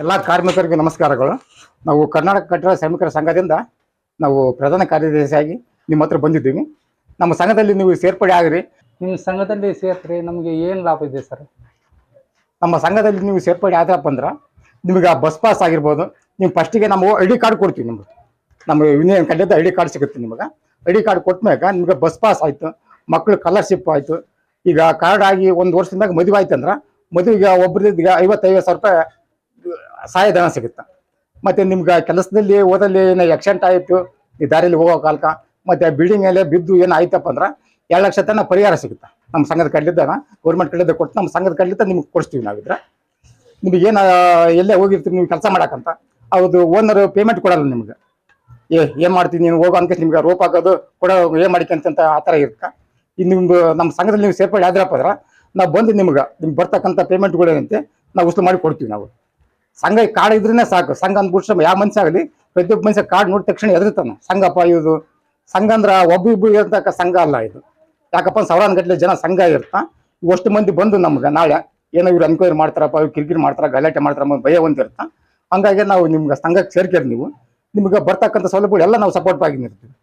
ಎಲ್ಲ ಕಾರ್ಮಿಕರಿಗೆ ನಮಸ್ಕಾರಗಳು. ನಾವು ಕರ್ನಾಟಕ ಕಟ್ಟಡ ಶ್ರಮಿಕರ ಸಂಘದಿಂದ ನಾವು ಪ್ರಧಾನ ಕಾರ್ಯದರ್ಶಿಯಾಗಿ ನಿಮ್ಮ ಹತ್ರ ಬಂದಿದ್ದೀವಿ. ನಮ್ಮ ಸಂಘದಲ್ಲಿ ನೀವು ಸೇರ್ಪಡೆ ಆಗಿರಿ. ನಿಮ್ಮ ಸಂಘದಲ್ಲಿ ಸೇರ್ತ್ರಿ ನಮಗೆ ಏನು ಲಾಭ ಇದೆ ಸರ್? ನಮ್ಮ ಸಂಘದಲ್ಲಿ ನೀವು ಸೇರ್ಪಡೆ ಆದ್ರಪ್ಪ ಅಂದ್ರೆ ನಿಮಗೆ ಬಸ್ ಪಾಸ್ ಆಗಿರ್ಬೋದು. ನೀವು ಫಸ್ಟಿಗೆ ನಾವು ID ಕಾರ್ಡ್ ಕೊಡ್ತೀವಿ. ನಿಮ್ಗೆ ನಮ್ಮ ಯೂನಿಯನ್ ಕಡೆಯಿಂದ ID ಕಾರ್ಡ್ ಸಿಗುತ್ತೆ. ನಿಮಗೆ ID ಕಾರ್ಡ್ ಕೊಟ್ಟಾಗ ನಿಮಗೆ ಬಸ್ ಪಾಸ್ ಆಯಿತು, ಮಕ್ಕಳು ಸ್ಕಾಲರ್ಶಿಪ್ ಆಯಿತು. ಈಗ ಕಾರ್ಡ್ ಆಗಿ 1 ವರ್ಷದ ಮ್ಯಾಗ ಮದುವೆ ಆಯ್ತು ಅಂದ್ರೆ ಮದುವೆಗೆ ಒಬ್ಬರಿಗೆ 50,000 ರೂಪಾಯಿ ಸಹಾಯಧನ ಸಿಗುತ್ತೆ. ಮತ್ತು ನಿಮ್ಗೆ ಕೆಲಸದಲ್ಲಿ ಓದಲ್ಲಿ ಏನೋ ಆಕ್ಸಿಡೆಂಟ್ ಆಯಿತು, ಈ ದಾರಿಯಲ್ಲಿ ಹೋಗೋ ಕಾಲಕ್ಕೆ ಮತ್ತು ಬಿಲ್ಡಿಂಗ್ ಮೇಲೆ ಬಿದ್ದು ಏನು ಆಯ್ತಪ್ಪ ಅಂದ್ರೆ 2 ಲಕ್ಷ ತನಕ ಪರಿಹಾರ ಸಿಗುತ್ತೆ. ನಮ್ಮ ಸಂಘದ ಕಡೆಯಿಂದ ಗೌರ್ಮೆಂಟ್ ಕಡೆಯಿಂದ ಕೊಟ್ಟು ನಮ್ಮ ಸಂಘದ ಕಡೆಯಿಂದ ನಿಮ್ಗೆ ಕೊಡಿಸ್ತೀವಿ. ನಾವಿದ್ರೆ ನಿಮಗೇನು ಎಲ್ಲೇ ಹೋಗಿರ್ತೀವಿ ನೀವು ಕೆಲಸ ಮಾಡೋಕ್ಕಂತ ಹೌದು ಓನರ್ ಪೇಮೆಂಟ್ ಕೊಡಲ್ಲ. ನಿಮ್ಗೆ ಏನು ಮಾಡ್ತೀವಿ ನೀನು ಹೋಗೋ ಅನ್ಕೆ ನಿಮ್ಗೆ ರೋಪ್ ಹಾಕೋದು ಕೊಡೋ ಏನು ಮಾಡಿಕಂತ ಆ ಥರ ಇರುತ್ತೆ. ಈಗ ನಿಮ್ದು ನಮ್ಮ ಸಂಘದಲ್ಲಿ ನೀವು ಸೇರ್ಪಡೆ ಆದ್ರಪ್ಪ ಅಂದ್ರೆ ನಾವು ಬಂದು ನಿಮ್ಗೆ ಬರ್ತಕ್ಕಂಥ ಪೇಮೆಂಟ್ಗಳೇನಂತೆ ನಾವು ವಸೂಲು ಮಾಡಿ ಕೊಡ್ತೀವಿ. ನಾವು ಸಂಘ ಕಾರ್ಡ್ ಇದ್ರೇ ಸಾಕು. ಸಂಘ ಅಂದ್ಬಿಟ್ಟು ಯಾವ ಮನುಷ್ಯ ಆಗಲಿ ಪ್ರತಿಯೊಬ್ಬ ಮನುಷ್ಯ ಕಾರ್ಡ್ ನೋಡಿದ ತಕ್ಷಣ ಎದುರ್ತಾನೆ. ಸಂಘಪ್ಪ ಇದು ಸಂಘ ಅಂದ್ರೆ ಒಬ್ಬಿಬ್ಬರು ಇರ್ತಕ್ಕ ಸಂಘ ಅಲ್ಲ ಇದು. ಯಾಕಪ್ಪ ಸಾವಿರಾರು ಗಟ್ಟಲೆ ಜನ ಸಂಘ ಇರ್ತಾ ಅಷ್ಟು ಮಂದಿ ಬಂದು ನಮ್ಗೆ ನಾಳೆ ಏನೋ ಇವ್ರು ಎನ್ಕ್ವೈರಿ ಮಾಡ್ತಾರಪ್ಪ, ಇವ್ರು ಕಿರಿಕಿರಿ ಮಾಡ್ತಾರ, ಗಲಾಟೆ ಮಾಡ್ತಾರ, ಭಯ ಹೊಂದಿರ್ತಾ. ಹಂಗಾಗಿ ನಾವು ನಿಮ್ಗೆ ಸಂಘಕ್ಕೆ ಸೇರ್ಕೇರಿ. ನೀವು ನಿಮ್ಗೆ ಬರ್ತಕ್ಕಂಥ ಸೌಲಭ್ಯಗಳು ಎಲ್ಲ ನಾವು ಸಪೋರ್ಟ್ ಆಗಿ ನಿರ್ತೀವಿ.